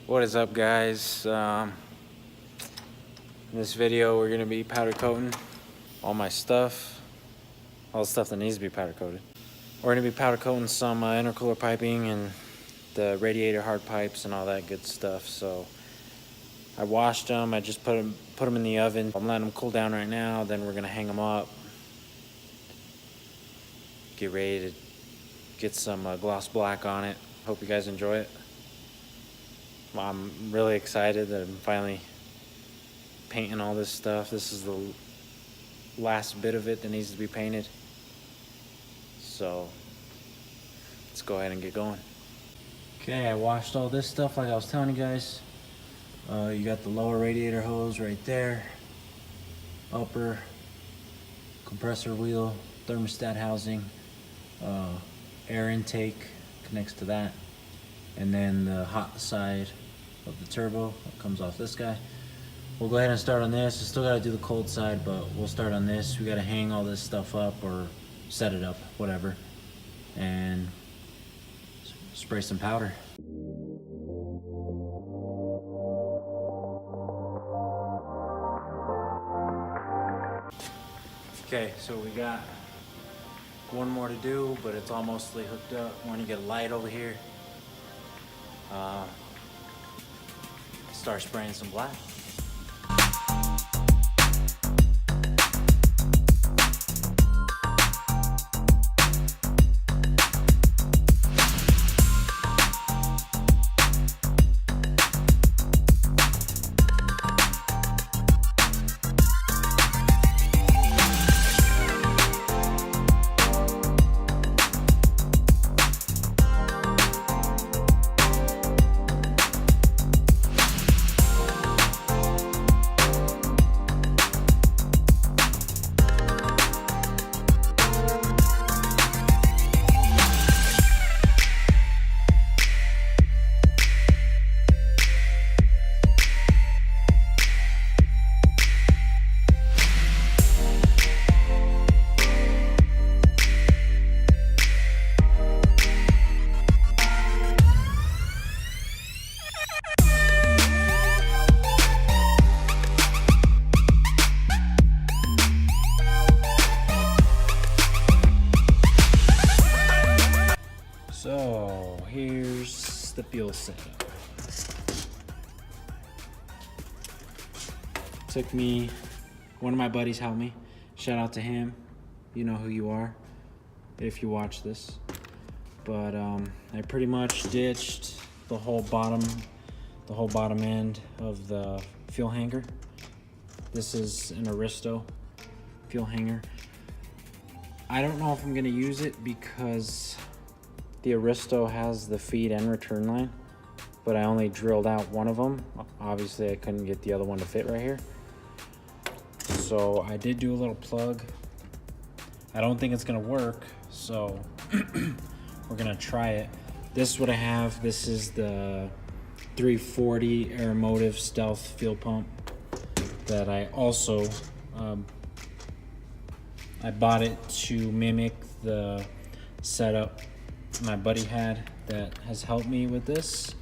What is up, guys? In this video we're gonna be powder coating all my stuff, all the stuff that needs to be powder coated. We're gonna be powder coating some intercooler piping and the radiator hard pipes and all that good stuff. So I washed them. I just put them in the oven. I'm letting them cool down right now. Then we're gonna hang them up. Get ready to get some gloss black on it. Hope you guys enjoy it. I'm really excited that I'm finally painting all this stuff. This is the last bit of it that needs to be painted. So let's go ahead and get going. Okay, I washed all this stuff like I was telling you guys. You got the lower radiator hose right there, upper compressor wheel, thermostat housing, air intake connects to that, and then the hot side of the turbo that comes off this guy. We'll go ahead and start on this. I still gotta do the cold side, but we'll start on this. We gotta hang all this stuff up or set it up, whatever, and spray some powder. Okay, so we got one more to do, but it's all mostly hooked up. We're gonna get a light over here. Start spraying some black. So here's the fuel setup. Took me, one of my buddies helped me. Shout out to him. You know who you are if you watch this. But I pretty much ditched the whole bottom end of the fuel hanger. This is an Aristo fuel hanger. I don't know if I'm gonna use it because the Aristo has the feed and return line, but I only drilled out one of them. Obviously I couldn't get the other one to fit right here. So I did do a little plug. I don't think it's gonna work, so we're gonna try it. This is what I have. This is the 340 Aeromotive Stealth fuel pump that I also, I bought it to mimic the setup my buddy had that has helped me with this.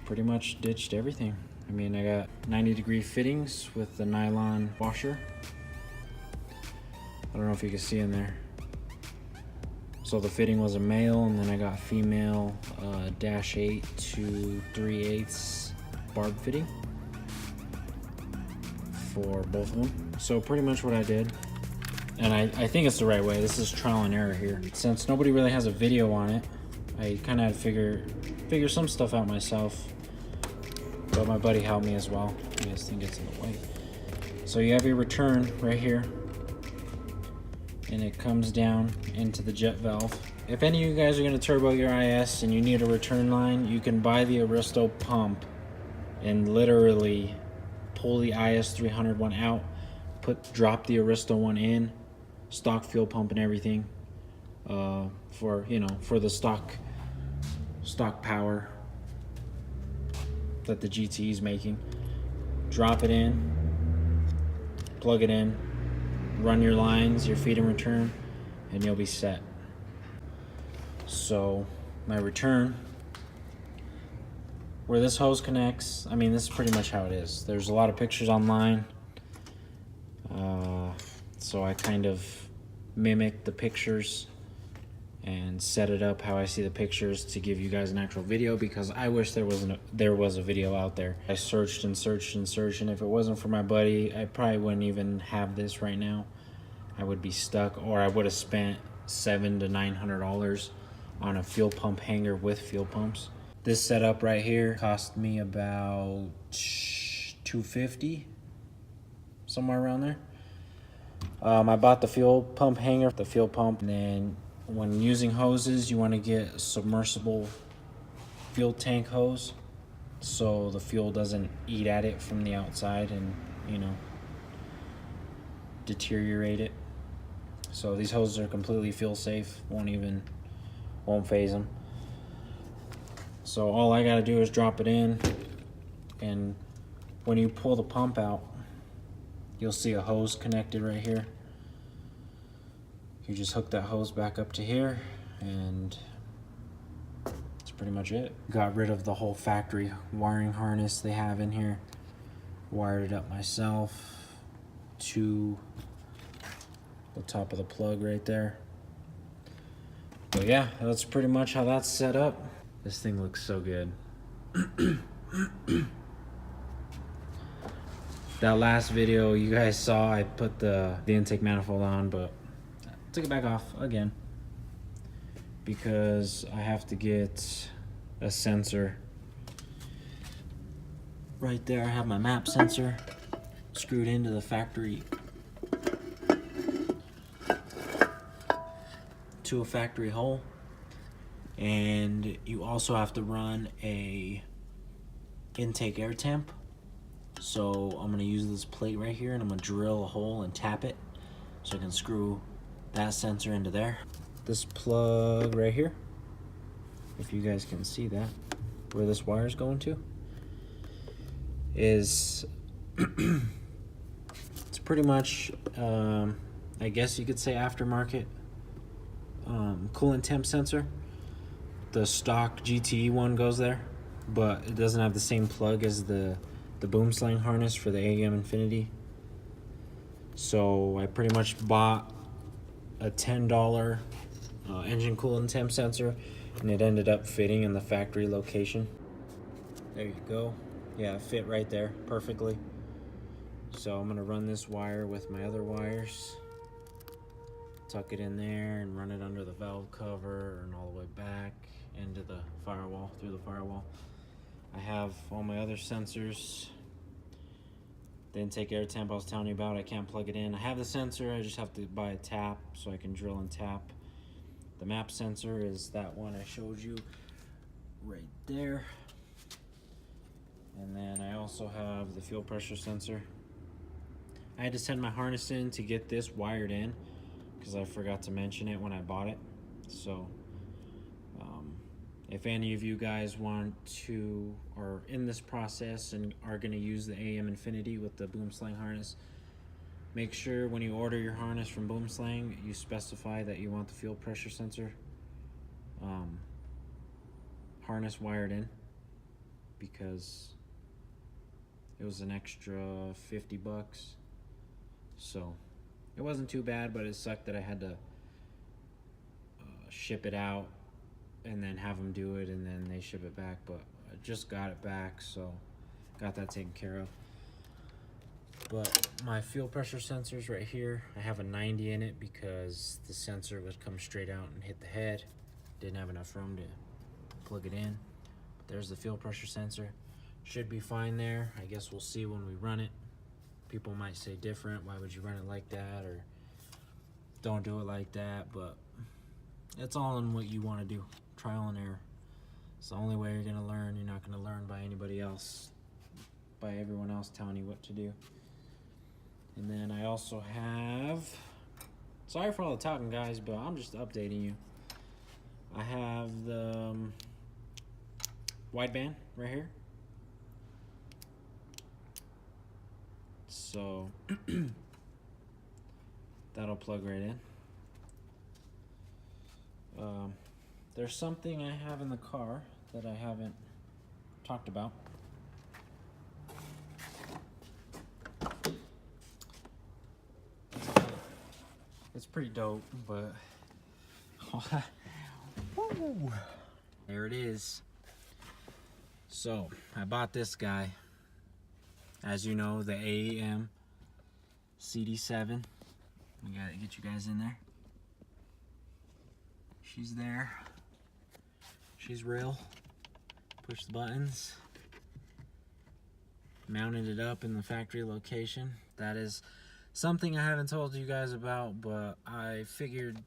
Pretty much ditched everything. I mean, I got 90-degree fittings with the nylon washer. I don't know if you can see in there. So the fitting was a male, and then I got female -8 to 3/8 barb fitting for both of them. So pretty much what I did, and I think it's the right way. This is trial and error here. Since nobody really has a video on it, I kind of had to figure some stuff out myself, but my buddy helped me as well. I guess thing gets in the way. So you have your return right here, and it comes down into the jet valve. If any of you guys are going to turbo your IS and you need a return line, you can buy the Aristo pump and literally pull the IS300 one out, drop the Aristo one in, stock fuel pump and everything, for, you know, for the stock power that the GTE is making. Drop it in, plug it in, run your lines, your feed and return, and you'll be set. So my return where this hose connects, I mean, this is pretty much how it is. There's a lot of pictures online, so I kind of mimic the pictures and set it up how I see the pictures to give you guys an actual video, because I wish there was a video out there. I searched and searched and searched, and if it wasn't for my buddy, I probably wouldn't even have this right now. I would be stuck, or I would have spent $700 to $900 on a fuel pump hanger with fuel pumps. This setup right here cost me about $250, somewhere around there. I bought the fuel pump hanger, the fuel pump, and then when using hoses, you want to get a submersible fuel tank hose so the fuel doesn't eat at it from the outside and, you know, deteriorate it. So these hoses are completely fuel safe, won't phase them. So all I gotta do is drop it in, and when you pull the pump out, you'll see a hose connected right here. You just hook that hose back up to here, and that's pretty much it. Got rid of the whole factory wiring harness they have in here. Wired it up myself to the top of the plug right there. But yeah, that's pretty much how that's set up. This thing looks so good. That last video you guys saw, I put the intake manifold on, but I took it back off again because I have to get a sensor right there. I have my map sensor screwed into the factory, to a factory hole, and you also have to run a intake air temp. So I'm gonna use this plate right here, and I'm gonna drill a hole and tap it so I can screw that sensor into there. This plug right here, if you guys can see that, where this wire is going to, is it's pretty much I guess you could say aftermarket coolant temp sensor. The stock GTE one goes there, but it doesn't have the same plug as the boom slang harness for the AM Infinity. So I pretty much bought a $10 engine coolant temp sensor, and it ended up fitting in the factory location. There you go. Yeah, it fit right there perfectly. So I'm gonna run this wire with my other wires, tuck it in there and run it under the valve cover and all the way back into the firewall, through the firewall. I have all my other sensors. The intake air temp I was telling you about, I can't plug it in. I have the sensor, I just have to buy a tap so I can drill and tap. The map sensor is that one I showed you right there. And then I also have the fuel pressure sensor. I had to send my harness in to get this wired in because I forgot to mention it when I bought it. So if any of you guys want to, or in this process and are going to use the AM Infinity with the boom slang harness, make sure when you order your harness from Boom Slang, you specify that you want the fuel pressure sensor harness wired in, because it was an extra $50. So it wasn't too bad, but it sucked that I had to ship it out and then have them do it and then they ship it back. But I just got it back, so got that taken care of. But my fuel pressure sensor's right here. I have a 90 in it because the sensor would come straight out and hit the head. Didn't have enough room to plug it in. But there's the fuel pressure sensor. Should be fine there. I guess we'll see when we run it. People might say different. Why would you run it like that? Or don't do it like that. But it's all in what you want to do. Trial and error. It's the only way you're going to learn. You're not going to learn by anybody else, by everyone else telling you what to do. And then I also have, sorry for all the talking guys, but I'm just updating you. I have the wideband right here. So that'll plug right in. There's something I have in the car that I haven't talked about. It's pretty dope, but woo, there it is. So I bought this guy. As you know, the AEM CD7. We gotta get you guys in there. She's there. She's real. Push the buttons. Mounted it up in the factory location. That is something I haven't told you guys about, but I figured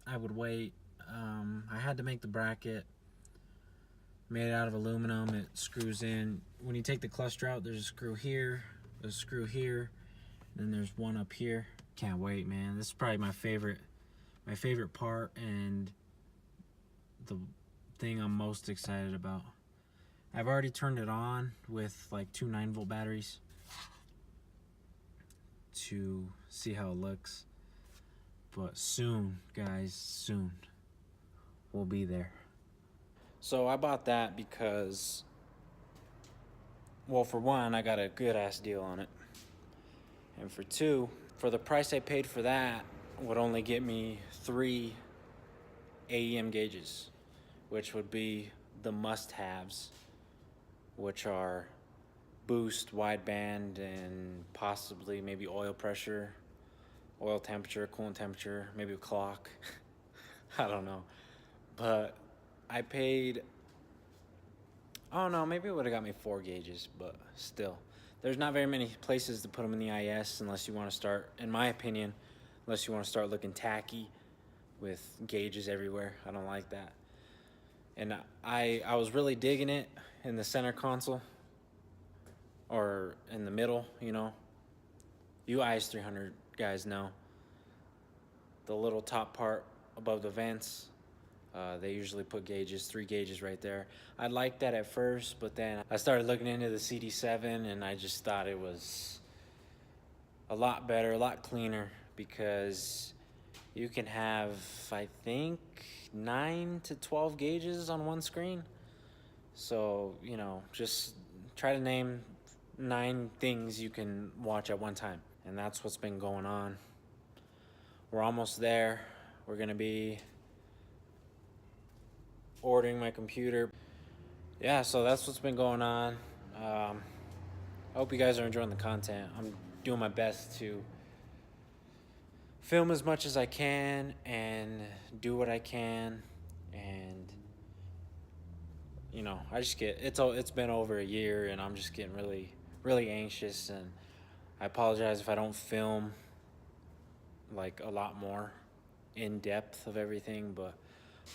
I would wait. I had to make the bracket. Made it out of aluminum. It screws in. When you take the cluster out, there's a screw here, a screw here, then there's one up here. Can't wait, man. This is probably my favorite part and the thing I'm most excited about. I've already turned it on with like 2 9-volt batteries to see how it looks. But soon, guys, soon, we'll be there. So I bought that because, well, for one, I got a good ass deal on it. And for two, for the price I paid for that, would only get me 3 AEM gauges, which would be the must-haves, which are boost, wideband, and possibly maybe oil pressure, oil temperature, coolant temperature, maybe a clock. I don't know. But I paid, oh no, maybe it would have got me 4 gauges, but still. There's not very many places to put them in the IS unless you want to start, in my opinion, unless you want to start looking tacky with gauges everywhere. I don't like that. And I was really digging it in the center console, or in the middle, you know. You IS300 guys know. The little top part above the vents, they usually put gauges, 3 gauges right there. I liked that at first, but then I started looking into the CD7 and I just thought it was a lot better, a lot cleaner, because you can have, I think, 9 to 12 gauges on one screen. So, you know, just try to name 9 things you can watch at one time. And that's what's been going on. We're almost there. We're gonna be ordering my computer. Yeah, so that's what's been going on. I hope you guys are enjoying the content. I'm doing my best to film as much as I can and do what I can, and you know, I just get, it's been over a year and I'm just getting really anxious, and I apologize if I don't film like a lot more in depth of everything, but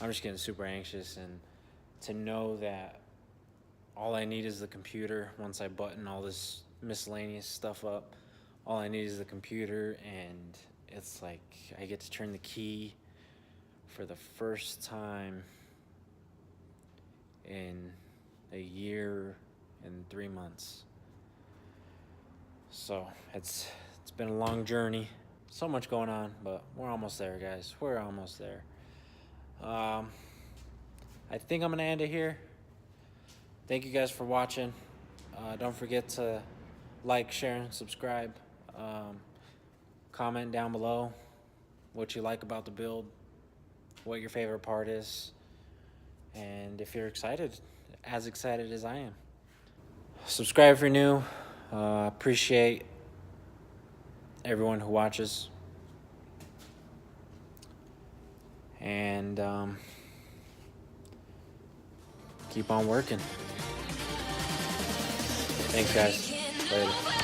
I'm just getting super anxious, and to know that all I need is the computer. Once I button all this miscellaneous stuff up, all I need is the computer, and it's like I get to turn the key for the first time in a year and 3 months. So it's been a long journey, so much going on, but we're almost there, guys. We're almost there. I think I'm gonna end it here. Thank you guys for watching. Don't forget to like, share, and subscribe. Comment down below what you like about the build, what your favorite part is, and if you're excited, as excited as I am. Subscribe if you're new. Appreciate everyone who watches. And keep on working. Thanks, guys. Later.